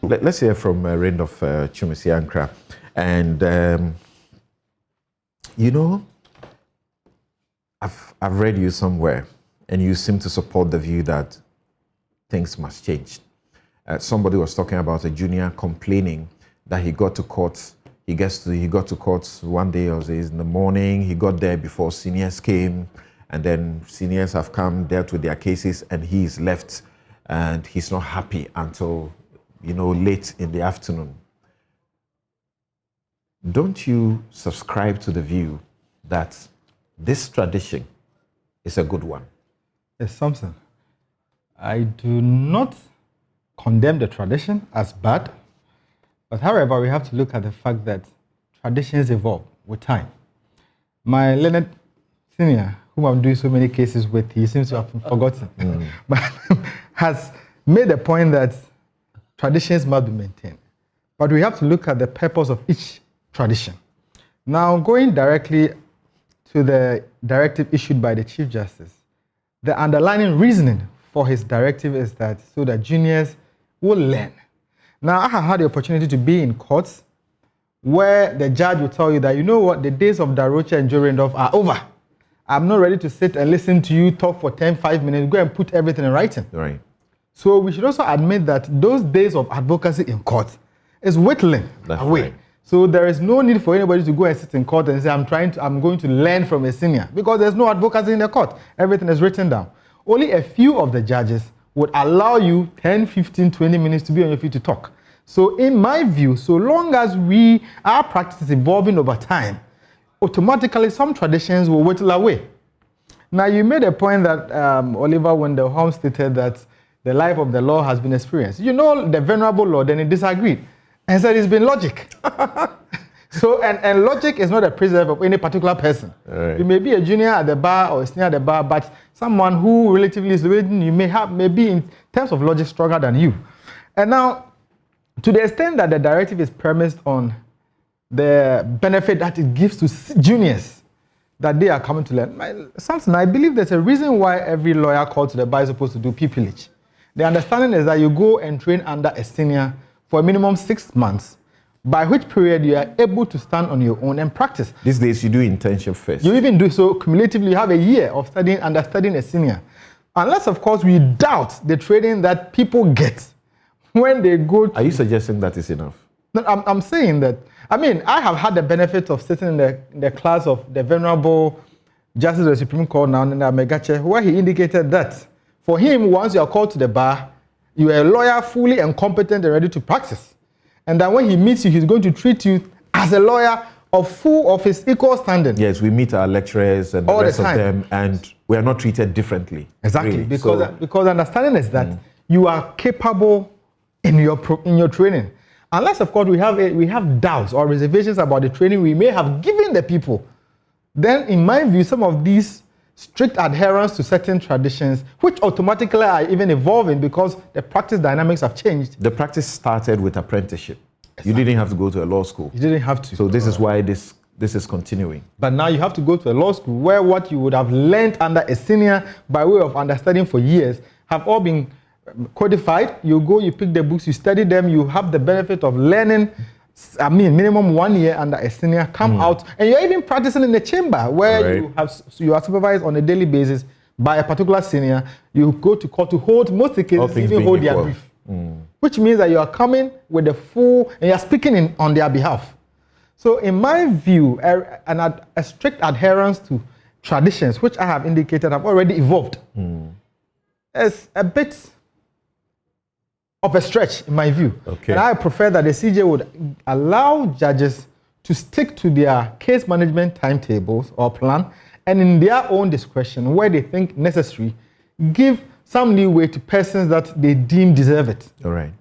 Let's hear from Reign of Chumisi Ankrah. And, you know, I've read you somewhere, and you seem to support the view that things must change. Somebody was talking about a junior complaining that he got to court. He got to court one day or in the morning. He got there before seniors came, and then seniors have come, dealt with their cases, and he's left, and he's not happy until, you know, late in the afternoon. Don't you subscribe to the view that this tradition is a good one? Yes, Samson. I do not condemn the tradition as bad, but however, we have to look at the fact that traditions evolve with time. My learned senior, whom I'm doing so many cases with, he seems to have forgotten, but has made the point that traditions must be maintained. But we have to look at the purpose of each tradition. Now, going directly to the directive issued by the Chief Justice, the underlying reasoning for his directive is that so that juniors will learn. Now, I have had the opportunity to be in courts where the judge will tell you that, you know what, the days of Darocha and Jorendorf are over. I'm not ready to sit and listen to you talk for 5 minutes. Go and put everything in writing. Right. So we should also admit that those days of advocacy in court is whittling away. Right. So there is no need for anybody to go and sit in court and say, I'm going to learn from a senior, because there's no advocacy in the court. Everything is written down. Only a few of the judges would allow you 10, 15, 20 minutes to be on your feet to talk. So in my view, so long as our practice is evolving over time, automatically some traditions will whittle away. Now, you made a point that Oliver Wendell Holmes stated that the life of the law has been experienced. You know, the Venerable Lord, then he disagreed and said it's been logic. So, and logic is not a preserve of any particular person. Right. You may be a junior at the bar or a senior at the bar, but someone who relatively is waiting, you may be in terms of logic stronger than you. And now, to the extent that the directive is premised on the benefit that it gives to juniors, that they are coming to learn, Samson, I believe there's a reason why every lawyer called to the bar is supposed to do pupillage. The understanding is that you go and train under a senior for a minimum 6 months, by which period you are able to stand on your own and practice. These days you do internship first. You even do so cumulatively. You have a year of studying a senior. Unless, of course, we doubt the training that people get when they go to... Are you suggesting that is enough? No, I'm saying that, I have had the benefit of sitting in the class of the Venerable Justice of the Supreme Court now, Nana Megache, where he indicated that for him, once you are called to the bar, you are a lawyer fully and competent and ready to practice. And that when he meets you, he's going to treat you as a lawyer of his equal standing. Yes, we meet our lecturers and the rest of them, and we are not treated differently. Exactly, really. Because understanding is that you are capable in your training. Unless, of course, we have doubts or reservations about the training we may have given the people, then, in my view, some of these strict adherence to certain traditions, which automatically are even evolving because the practice dynamics have changed. The practice started with apprenticeship. Exactly. You didn't have to go to a law school. You didn't have to. So this is why this is continuing. But now you have to go to a law school where what you would have learned under a senior by way of understanding for years have all been codified. You go, you pick the books, you study them, you have the benefit of learning, minimum 1 year under a senior, come out, and you're even practicing in the chamber where you are supervised on a daily basis by a particular senior. You go to court to hold, most of the cases even hold their brief, which means that you are coming with the full, and you're speaking on their behalf. So in my view, a strict adherence to traditions, which I have indicated have already evolved, is a bit of a stretch, in my view. Okay. And I prefer that the CJ would allow judges to stick to their case management timetables or plan, and in their own discretion, where they think necessary, give some leeway to persons that they deem deserve it. All right.